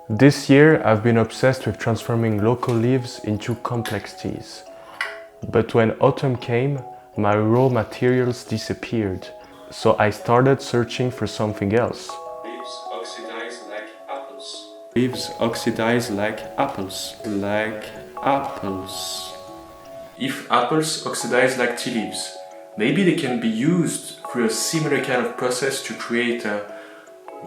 This year I've been obsessed with transforming local leaves into complex teas. But when autumn came, my raw materials disappeared, so I started searching for something else. Leaves oxidize like apples. Leaves oxidize like apples. Like apples. If apples oxidize like tea leaves, maybe they can be used through a similar kind of process to create a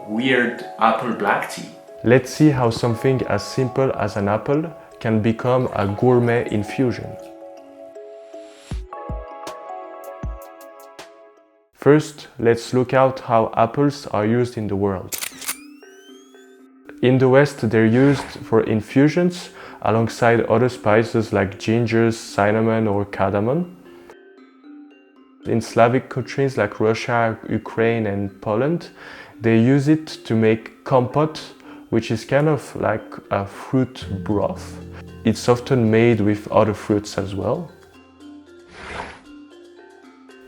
weird apple black tea. Let's see how something as simple as an apple can become a gourmet infusion. First, let's look at how apples are used in the world. In the West, they're used for infusions alongside other spices like ginger, cinnamon, or cardamom. In Slavic countries like Russia, Ukraine, and Poland, they use it to make compote, which is kind of like a fruit broth. It's often made with other fruits as well.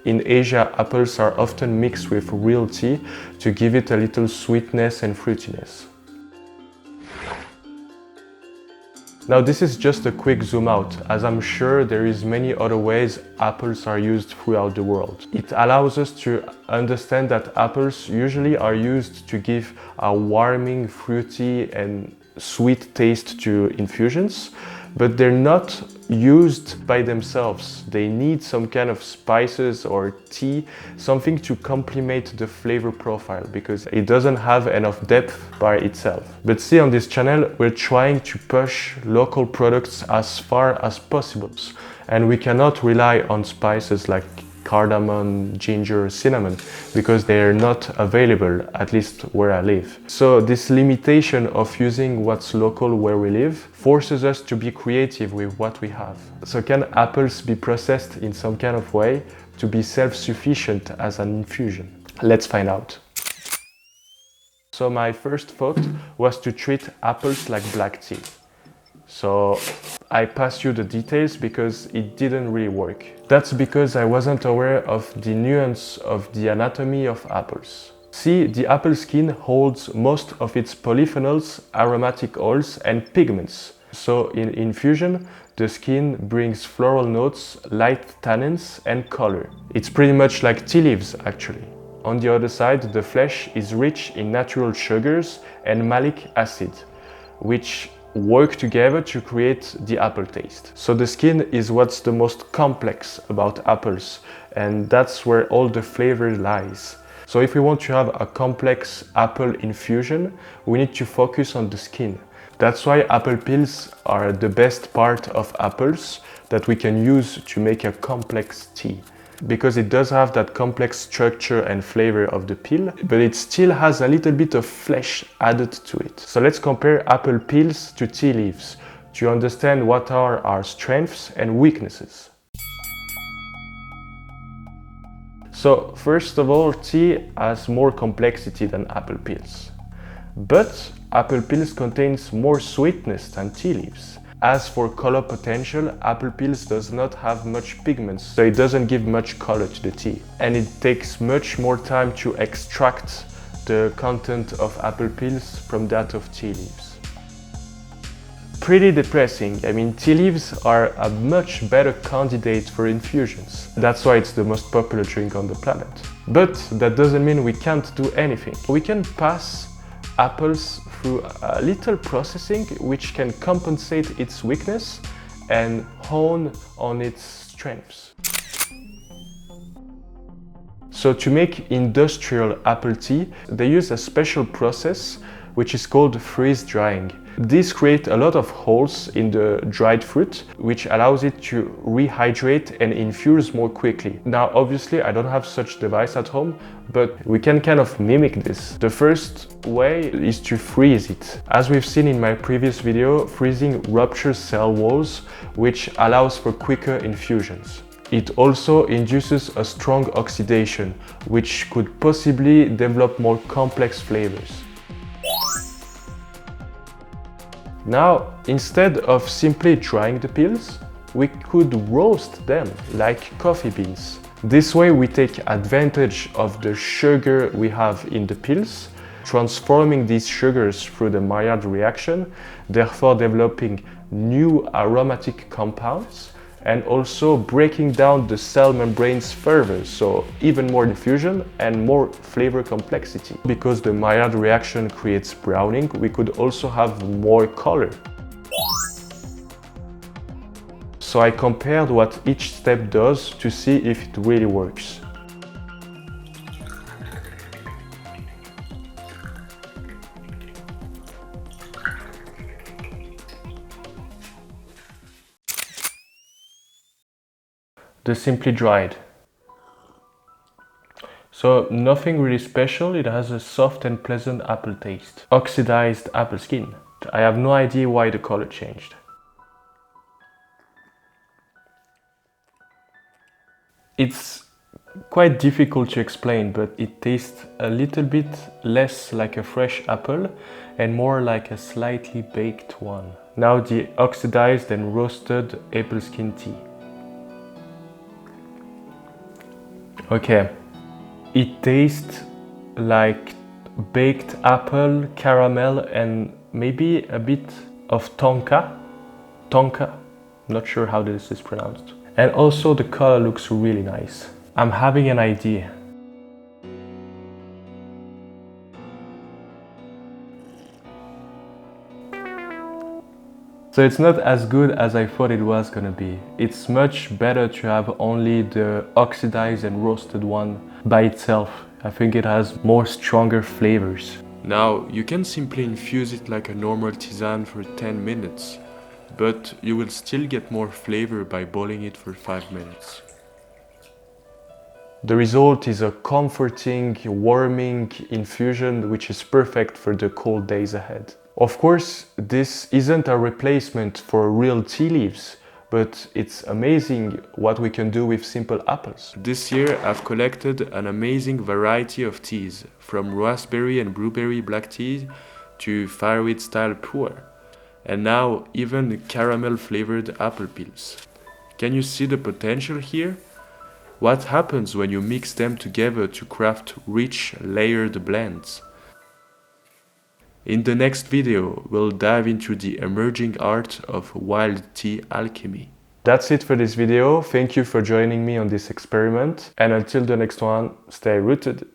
In Asia, apples are often mixed with real tea to give it a little sweetness and fruitiness. Now this is just a quick zoom out, as I'm sure there is many other ways apples are used throughout the world. It allows us to understand that apples usually are used to give a warming, fruity and sweet taste to infusions, but they're not used by themselves. They need some kind of spices or tea, something to complement the flavor profile, because it doesn't have enough depth by itself. But see, on this channel, we're trying to push local products as far as possible, and we cannot rely on spices like cardamom, ginger, cinnamon, because they are not available, at least where I live. So this limitation of using what's local where we live forces us to be creative with what we have. So can apples be processed in some kind of way to be self-sufficient as an infusion? Let's find out. So my first thought was to treat apples like black tea. So I pass you the details because it didn't really work. That's because I wasn't aware of the nuance of the anatomy of apples. See, the apple skin holds most of its polyphenols, aromatic oils and pigments. So in infusion, the skin brings floral notes, light tannins and color. It's pretty much like tea leaves actually. On the other side, the flesh is rich in natural sugars and malic acid, which work together to create the apple taste. So the skin is what's the most complex about apples, and that's where all the flavor lies. So if we want to have a complex apple infusion, we need to focus on the skin. That's why apple peels are the best part of apples that we can use to make a complex tea. Because it does have that complex structure and flavor of the peel, but it still has a little bit of flesh added to it. So let's compare apple peels to tea leaves to understand what are our strengths and weaknesses. So first of all, tea has more complexity than apple peels. But apple peels contains more sweetness than tea leaves. As for color potential, apple peels does not have much pigments, so it doesn't give much color to the tea. And it takes much more time to extract the content of apple peels from that of tea leaves. Pretty depressing. I mean, tea leaves are a much better candidate for infusions. That's why it's the most popular drink on the planet. But that doesn't mean we can't do anything. We can pass apples through a little processing which can compensate its weakness and hone on its strengths. So to make industrial apple tea, they use a special process which is called freeze drying. This creates a lot of holes in the dried fruit, which allows it to rehydrate and infuse more quickly. Now, obviously, I don't have such device at home, but we can kind of mimic this. The first way is to freeze it. As we've seen in my previous video, freezing ruptures cell walls, which allows for quicker infusions. It also induces a strong oxidation, which could possibly develop more complex flavors. Now, instead of simply drying the peels, we could roast them like coffee beans. This way we take advantage of the sugar we have in the peels transforming these sugars through the Maillard reaction, therefore developing new aromatic compounds and also breaking down the cell membranes further, so even more diffusion and more flavor complexity. Because the Maillard reaction creates browning, we could also have more color. So I compared what each step does to see if it really works. The Simply Dried. So nothing really special, it has a soft and pleasant apple taste. Oxidized apple skin. I have no idea why the color changed. It's quite difficult to explain, but it tastes a little bit less like a fresh apple and more like a slightly baked one. Now the oxidized and roasted apple skin tea. Okay, it tastes like baked apple, caramel and maybe a bit of tonka, not sure how this is pronounced. And also the color looks really nice. I'm having an idea. So it's not as good as I thought it was gonna be. It's much better to have only the oxidized and roasted one by itself. I think it has more stronger flavors. Now, you can simply infuse it like a normal tisane for 10 minutes, but you will still get more flavor by boiling it for 5 minutes. The result is a comforting, warming infusion which is perfect for the cold days ahead. Of course, this isn't a replacement for real tea leaves, but it's amazing what we can do with simple apples. This year I've collected an amazing variety of teas, from raspberry and blueberry black tea to fireweed style pu'er, and now even caramel flavored apple pills. Can you see the potential here? What happens when you mix them together to craft rich, layered blends? In the next video, we'll dive into the emerging art of wild tea alchemy. That's it for this video. Thank you for joining me on this experiment. And until the next one, stay rooted.